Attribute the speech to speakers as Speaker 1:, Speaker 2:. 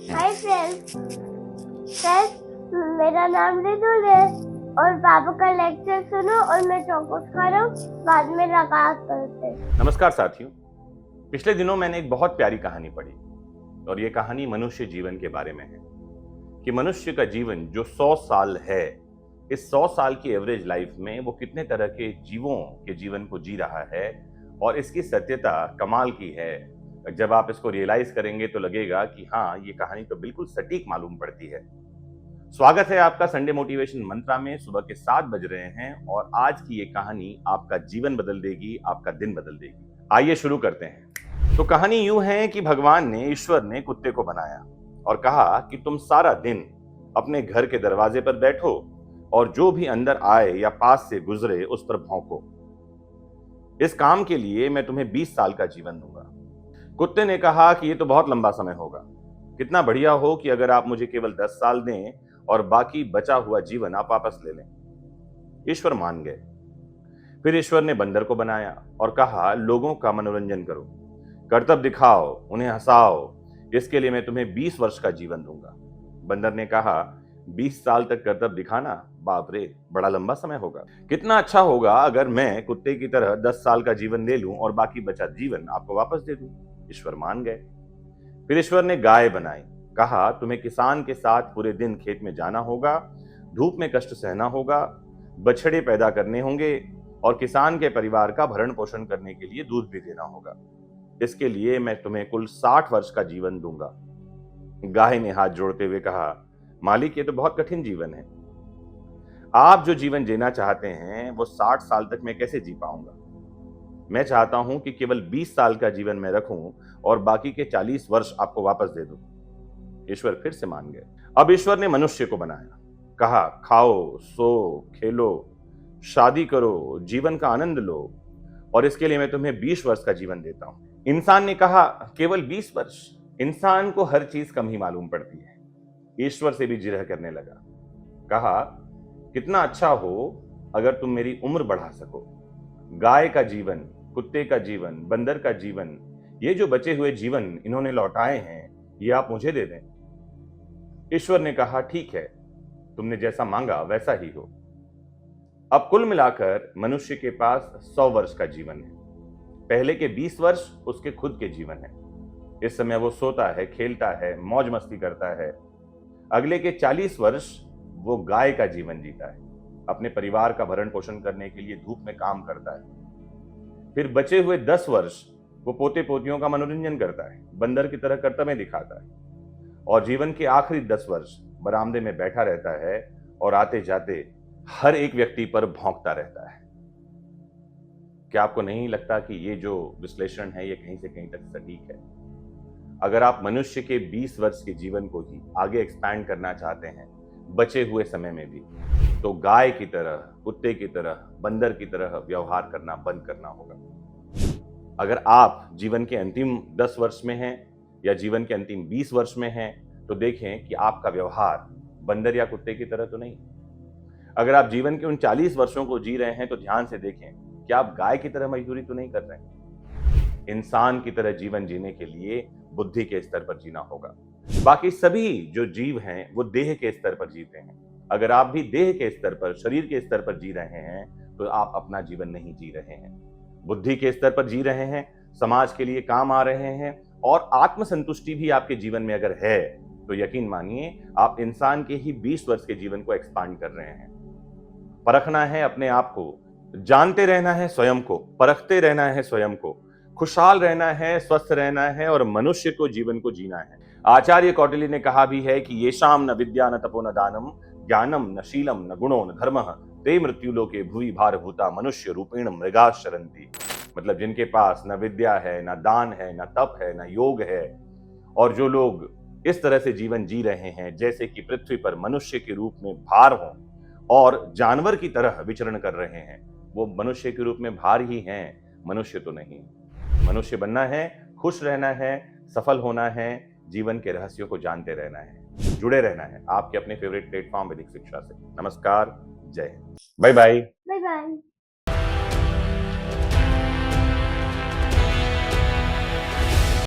Speaker 1: Hi friends. मेरा नाम रिदुल है और पापा का लेक्चर सुनो और मैं चौकोस खा रहा हूँ, बाद में लगातार करते हैं।
Speaker 2: नमस्कार साथियों, पिछले दिनों मैंने एक बहुत प्यारी कहानी पढ़ी और ये कहानी मनुष्य जीवन के बारे में है कि मनुष्य का जीवन जो 100 साल है, इस 100 साल की एवरेज लाइफ में वो कितने तरह के जीवों के जीवन को जी रहा है और इसकी सत्यता कमाल की है। जब आप इसको रियलाइज करेंगे तो लगेगा कि हाँ, ये कहानी तो बिल्कुल सटीक मालूम पड़ती है। स्वागत है आपका संडे मोटिवेशन मंत्रा में। सुबह के 7 बज रहे हैं और आज की ये कहानी आपका जीवन बदल देगी, आपका दिन बदल देगी। आइए शुरू करते हैं। तो कहानी यूं है कि भगवान ने, ईश्वर ने कुत्ते को बनाया और कहा कि तुम सारा दिन अपने घर के दरवाजे पर बैठो और जो भी अंदर आए या पास से गुजरे उस पर भौंको। इस काम के लिए मैं तुम्हें 20 साल का जीवन दूंगा। कुत्ते ने कहा कि ये तो बहुत लंबा समय होगा, कितना बढ़िया हो कि अगर आप मुझे केवल 10 साल दें और बाकी बचा हुआ जीवन आप वापस ले लें। ईश्वर मान गए। फिर ईश्वर ने बंदर को बनाया और कहा, लोगों का मनोरंजन करो, करतब दिखाओ, उन्हें हंसाओ, इसके लिए मैं तुम्हें 20 वर्ष का जीवन दूंगा। बंदर ने कहा, 20 साल तक करतब दिखाना, बाप रे, बड़ा लंबा समय होगा। कितना अच्छा होगा अगर मैं कुत्ते की तरह 10 साल का जीवन ले लूं और बाकी बचा जीवन आपको वापस दे दूं। ईश्वर मान गए। फिर ईश्वर ने गाय बनाई। कहा, तुम्हें किसान के साथ पूरे दिन खेत में जाना होगा, धूप में कष्ट सहना होगा, बछड़े पैदा करने होंगे और किसान के परिवार का भरण पोषण करने के लिए दूध भी देना होगा। इसके लिए मैं तुम्हें कुल 60 वर्ष का जीवन दूंगा। गाय ने हाथ जोड़ते हुए कहा, मालिक, ये तो बहुत कठिन जीवन है। आप जो जीवन जीना चाहते हैं वो 60 साल तक मैं कैसे जी पाऊंगा। मैं चाहता हूं कि केवल 20 साल का जीवन मैं रखूं और बाकी के 40 वर्ष आपको वापस दे दूं। ईश्वर फिर से मान गए। अब ईश्वर ने मनुष्य को बनाया। कहा, खाओ, सो, खेलो, शादी करो, जीवन का आनंद लो और इसके लिए मैं तुम्हें 20 वर्ष का जीवन देता हूं। इंसान ने कहा, केवल 20 वर्ष? इंसान को हर चीज कम ही मालूम पड़ती है। ईश्वर से भी जिरह करने लगा। कहा, कितना अच्छा हो अगर तुम मेरी उम्र बढ़ा सको। गाय का जीवन, कुत्ते का जीवन, बंदर का जीवन, ये जो बचे हुए जीवन इन्होंने लौटाए हैं, ये आप मुझे दे दें। ईश्वर ने कहा, ठीक है, तुमने जैसा मांगा वैसा ही हो। अब कुल मिलाकर मनुष्य के पास 100 वर्ष का जीवन है। पहले के 20 वर्ष उसके खुद के जीवन है। इस समय वो सोता है, खेलता है, मौज मस्ती करता है। अगले के 40 वर्ष वो गाय का जीवन जीता है, अपने परिवार का भरण पोषण करने के लिए धूप में काम करता है। फिर बचे हुए 10 वर्ष वो पोते पोतियों का मनोरंजन करता है, बंदर की तरह कर्तव्य दिखाता है और जीवन के आखिरी 10 वर्ष बरामदे में बैठा रहता है और आते जाते हर एक व्यक्ति पर भौंकता रहता है। क्या आपको नहीं लगता कि ये जो विश्लेषण है ये कहीं से कहीं तक सटीक है? अगर आप मनुष्य के 20 वर्ष के जीवन को ही आगे एक्सपैंड करना चाहते हैं बचे हुए समय में भी, तो गाय की तरह, कुत्ते की तरह, बंदर की तरह व्यवहार करना बंद करना होगा। अगर आप जीवन के अंतिम 10 वर्ष में हैं या जीवन के अंतिम 20 वर्ष में हैं, तो देखें कि आपका व्यवहार बंदर या कुत्ते की तरह तो नहीं। अगर आप जीवन के उन 40 वर्षों को जी रहे हैं तो ध्यान से देखें कि आप गाय की तरह मजदूरी तो नहीं कर रहे। इंसान की तरह जीवन जीने के लिए बुद्धि के स्तर पर जीना होगा। बाकी सभी जो जीव हैं वो देह के स्तर पर जीते हैं। अगर आप भी देह के स्तर पर, शरीर के स्तर पर जी रहे हैं तो आप अपना जीवन नहीं जी रहे हैं। बुद्धि के स्तर पर जी रहे हैं, समाज के लिए काम आ रहे हैं और आत्मसंतुष्टि भी आपके जीवन में अगर है तो यकीन मानिए आप इंसान के ही 20 वर्ष के जीवन को एक्सपांड कर रहे हैं। परखना है अपने आप को, जानते रहना है स्वयं को, परखते रहना है स्वयं को, खुशहाल रहना है, स्वस्थ रहना है और मनुष्य को जीवन को जीना है। आचार्य कौटिल्य ने कहा भी है कि येषाम न विद्या न तपो न दानम ज्ञानम न शीलम न गुणो न धर्मः ते मृत्युलोके भुवि भारभूता मनुष्य रूपेण मृगा शरन्ति। मतलब जिनके पास न विद्या है, न दान है, न तप है, न योग है और जो लोग इस तरह से जीवन जी रहे हैं जैसे कि पृथ्वी पर मनुष्य के रूप में भार हों और जानवर की तरह विचरण कर रहे हैं, वो मनुष्य के रूप में भार ही हैं, मनुष्य तो नहीं। मनुष्य बनना है, खुश रहना है, सफल होना है, जीवन के रहस्यों को जानते रहना है, जुड़े रहना है आपके अपने फेवरेट प्लेटफॉर्म वैदिक शिक्षा से। नमस्कार, जय Hind, bye bye.
Speaker 1: Bye bye.